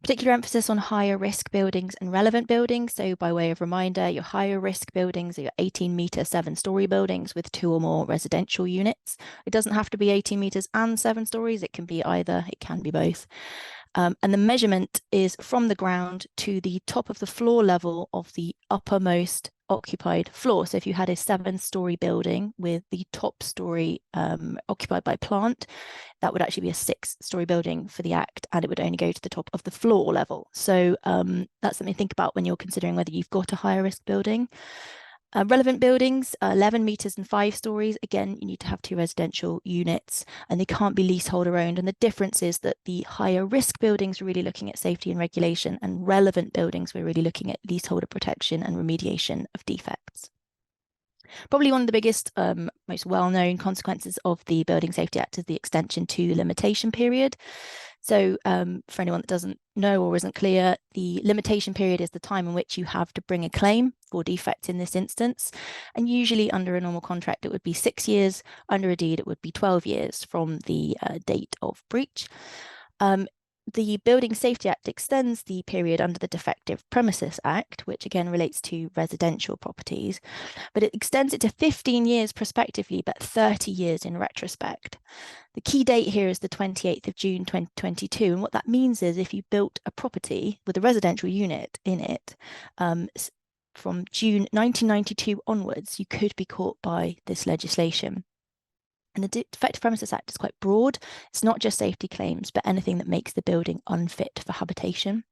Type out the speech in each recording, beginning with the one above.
Particular emphasis on higher risk buildings and relevant buildings. So by way of reminder, your higher risk buildings are your 18-meter, 7-story buildings with 2 or more residential units. It doesn't have to be 18 meters and 7 stories. It can be either, it can be both. And the measurement is from the ground to the top of the floor level of the uppermost occupied floor. So if you had a 7-story building with the top story occupied by plant, that would actually be a 6-story building for the Act, and it would only go to the top of the floor level. So that's something to think about when you're considering whether you've got a higher risk building. Relevant buildings, 11 meters and 5 stories. Again, you need to have 2 residential units and they can't be leaseholder owned. And the difference is that the higher risk buildings are really looking at safety and regulation, and relevant buildings, we're really looking at leaseholder protection and remediation of defects. Probably one of the biggest, most well-known consequences of the Building Safety Act is the extension to limitation period. So for anyone that doesn't know or isn't clear, the limitation period is the time in which you have to bring a claim for defects in this instance. And usually under a normal contract, it would be 6 years. Under a deed, it would be 12 years from the date of breach. The Building Safety Act extends the period under the Defective Premises Act, which again relates to residential properties, but it extends it to 15 years prospectively, but 30 years in retrospect. The key date here is the 28th of June 2022. And what that means is if you built a property with a residential unit in it from June 1992 onwards, you could be caught by this legislation. And the Defective Premises Act is quite broad. It's not just safety claims, but anything that makes the building unfit for habitation.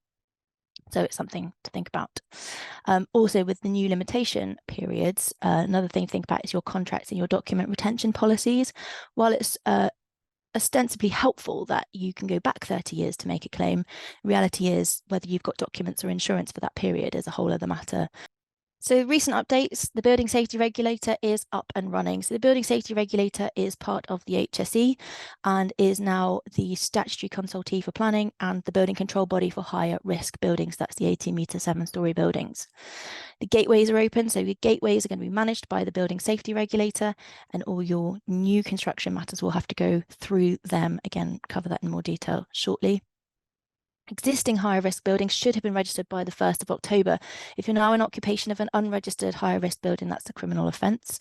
So it's something to think about. Also, with the new limitation periods, another thing to think about is your contracts and your document retention policies. While it's ostensibly helpful that you can go back 30 years to make a claim, reality is whether you've got documents or insurance for that period is a whole other matter. So recent updates, the Building Safety Regulator is up and running. So the Building Safety Regulator is part of the HSE and is now the statutory consultee for planning and the building control body for higher risk buildings. That's the 18-meter, 7-story buildings. The gateways are open, so the gateways are going to be managed by the Building Safety Regulator, and all your new construction matters will have to go through them. Again, cover that in more detail shortly. Existing higher risk buildings should have been registered by the 1st of October. If you're now in occupation of an unregistered higher risk building, that's a criminal offence.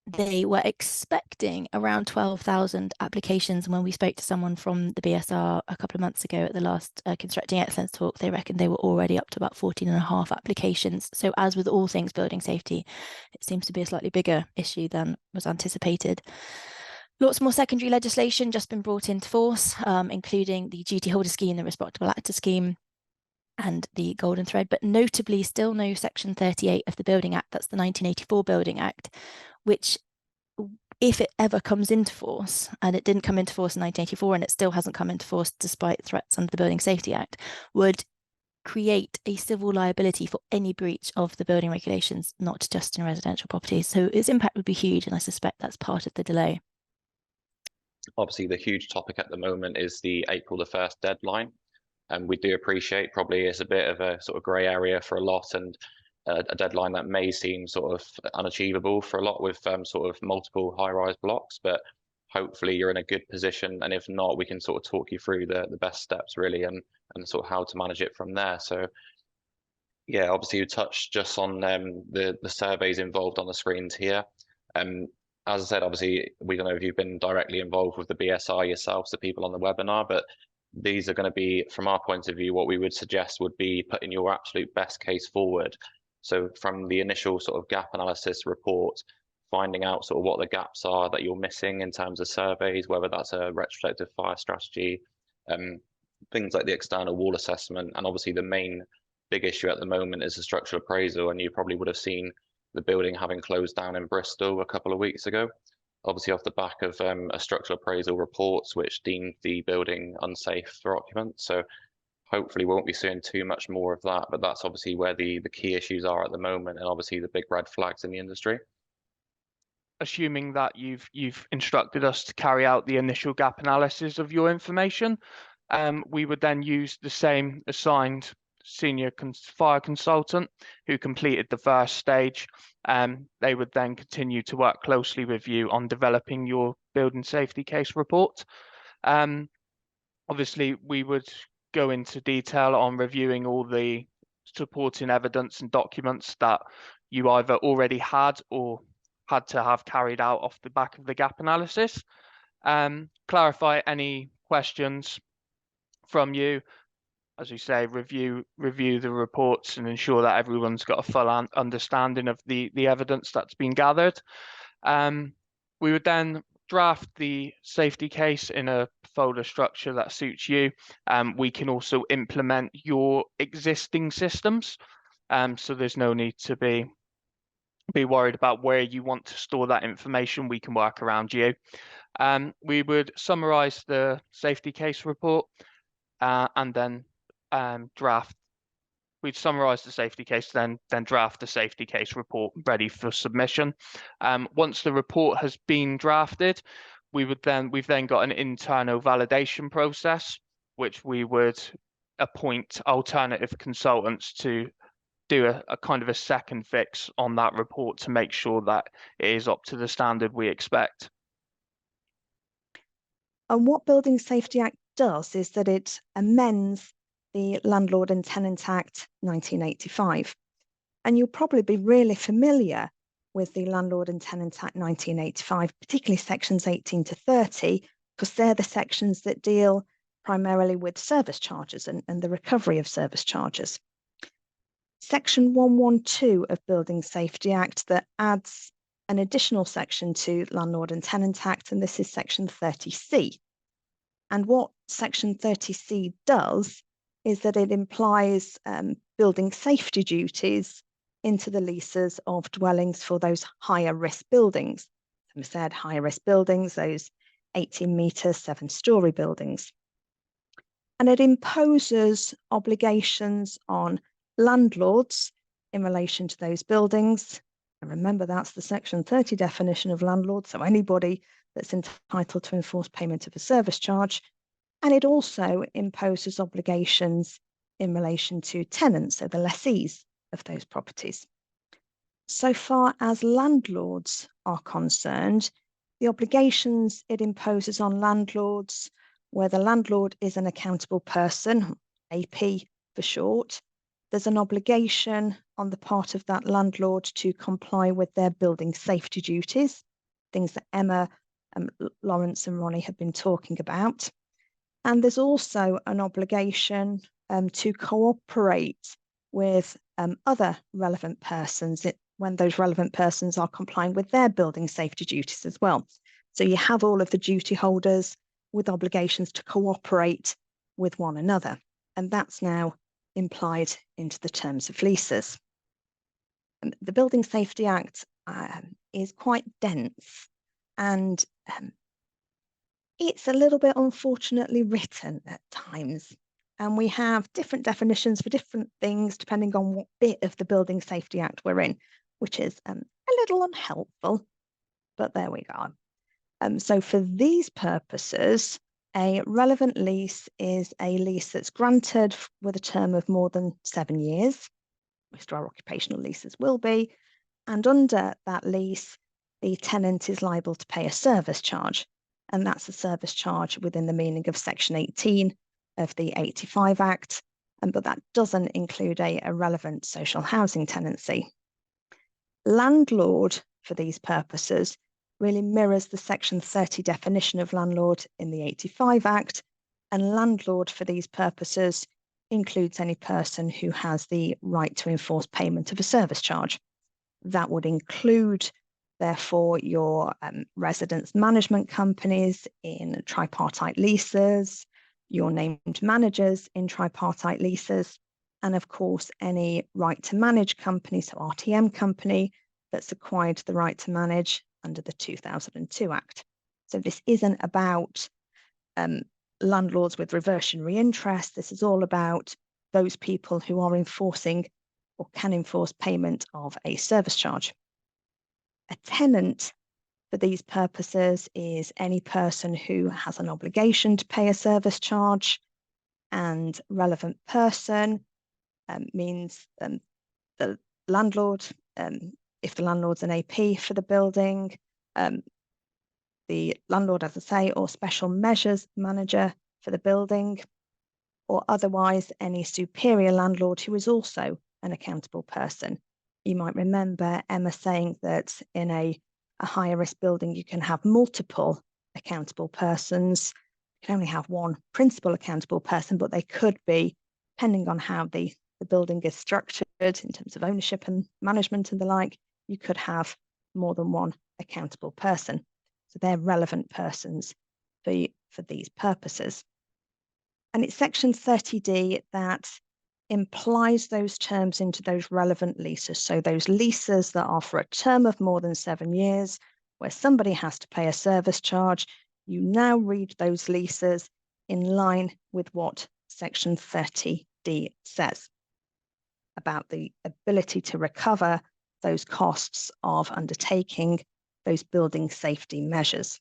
They were expecting around 12,000 applications. And when we spoke to someone from the BSR a couple of months ago at the last Constructing Excellence talk, they reckoned they were already up to about 14.5 applications. So as with all things building safety, it seems to be a slightly bigger issue than was anticipated. Lots more secondary legislation just been brought into force, including the duty holder scheme, the responsible actor scheme, and the golden thread, but notably still no Section 38 of the Building Act, that's the 1984 Building Act, which, if it ever comes into force, and it didn't come into force in 1984 and it still hasn't come into force despite threats under the Building Safety Act, would create a civil liability for any breach of the building regulations, not just in residential properties. So its impact would be huge, and I suspect that's part of the delay. Obviously, the huge topic at the moment is the April the 1st deadline. And we do appreciate probably it's a bit of a sort of grey area for a lot, and a deadline that may seem sort of unachievable for a lot with sort of multiple high-rise blocks, but hopefully you're in a good position. And if not, we can sort of talk you through the best steps really, and sort of how to manage it from there. So yeah, obviously you touched just on the surveys involved on the screens here. As I said, obviously, we don't know if you've been directly involved with the BSR yourselves, the people on the webinar, but these are going to be, from our point of view, what we would suggest would be putting your absolute best case forward. So from the initial sort of gap analysis report, finding out sort of what the gaps are that you're missing in terms of surveys, whether that's a retrospective fire strategy, things like the external wall assessment, and obviously the main big issue at the moment is the structural appraisal, and you probably would have seen the building having closed down in Bristol a couple of weeks ago, obviously off the back of a structural appraisal report which deemed the building unsafe for occupants. So hopefully we won't be seeing too much more of that, but that's obviously where the key issues are at the moment, and obviously the big red flags in the industry. Assuming that you've instructed us to carry out the initial gap analysis of your information, we would then use the same assigned senior fire consultant who completed the first stage. They would then continue to work closely with you on developing your building safety case report. Obviously, we would go into detail on reviewing all the supporting evidence and documents that you either already had or had to have carried out off the back of the gap analysis. Clarify any questions from you. As we say, review the reports and ensure that everyone's got a full understanding of the evidence that's been gathered. We would then draft the safety case in a folder structure that suits you. We can also implement your existing systems, so there's no need to be worried about where you want to store that information. We can work around you. We would summarize the safety case report and then we'd summarize the safety case, then draft the safety case report ready for submission. Once the report has been drafted, we've then got an internal validation process, which we would appoint alternative consultants to do a kind of a second fix on that report to make sure that it is up to the standard we expect. And what Building Safety Act does is that it amends the Landlord and Tenant Act 1985. And you'll probably be really familiar with the Landlord and Tenant Act 1985, particularly sections 18 to 30, because they're the sections that deal primarily with service charges and the recovery of service charges. Section 112 of Building Safety Act that adds an additional section to Landlord and Tenant Act, and this is section 30C. And what section 30C does is that it implies building safety duties into the leases of dwellings for those higher risk buildings. As I said, higher risk buildings, those 18-metre, 7-storey buildings. And it imposes obligations on landlords in relation to those buildings. And remember, that's the section 30 definition of landlord, so anybody that's entitled to enforce payment of a service charge. And it also imposes obligations in relation to tenants, so the lessees of those properties. So far as landlords are concerned, the obligations it imposes on landlords, where the landlord is an accountable person, AP for short, there's an obligation on the part of that landlord to comply with their building safety duties, things that Emma, Laurence and Ronnie have been talking about. And there's also an obligation to cooperate with other relevant persons when those relevant persons are complying with their building safety duties as well. So you have all of the duty holders with obligations to cooperate with one another. And that's now implied into the terms of leases. The Building Safety Act is quite dense, and it's a little bit unfortunately written at times. And we have different definitions for different things depending on what bit of the Building Safety Act we're in, which is a little unhelpful, but there we go. So for these purposes, a relevant lease is a lease that's granted with a term of more than 7 years, most of our occupational leases will be, and under that lease, the tenant is liable to pay a service charge, and that's a service charge within the meaning of Section 18 of the 85 Act, but that doesn't include a relevant social housing tenancy. Landlord, for these purposes, really mirrors the Section 30 definition of landlord in the 85 Act, and landlord for these purposes includes any person who has the right to enforce payment of a service charge. That would include, therefore, your residence management companies in tripartite leases, your named managers in tripartite leases, and of course, any right to manage company, so RTM company, that's acquired the right to manage under the 2002 Act. So this isn't about landlords with reversionary interest. This is all about those people who are enforcing or can enforce payment of a service charge. A tenant for these purposes is any person who has an obligation to pay a service charge, and relevant person means the landlord, if the landlord's an AP for the building, the landlord, as I say, or special measures manager for the building, or otherwise any superior landlord who is also an accountable person. You might remember Emma saying that in a higher risk building, you can have multiple accountable persons. You can only have one principal accountable person, but they could be, depending on how the building is structured in terms of ownership and management and the like, you could have more than one accountable person. So they're relevant persons for these purposes. And it's section 30D that implies those terms into those relevant leases. So those leases that are for a term of more than 7 years, where somebody has to pay a service charge, you now read those leases in line with what section 30D says about the ability to recover those costs of undertaking those building safety measures.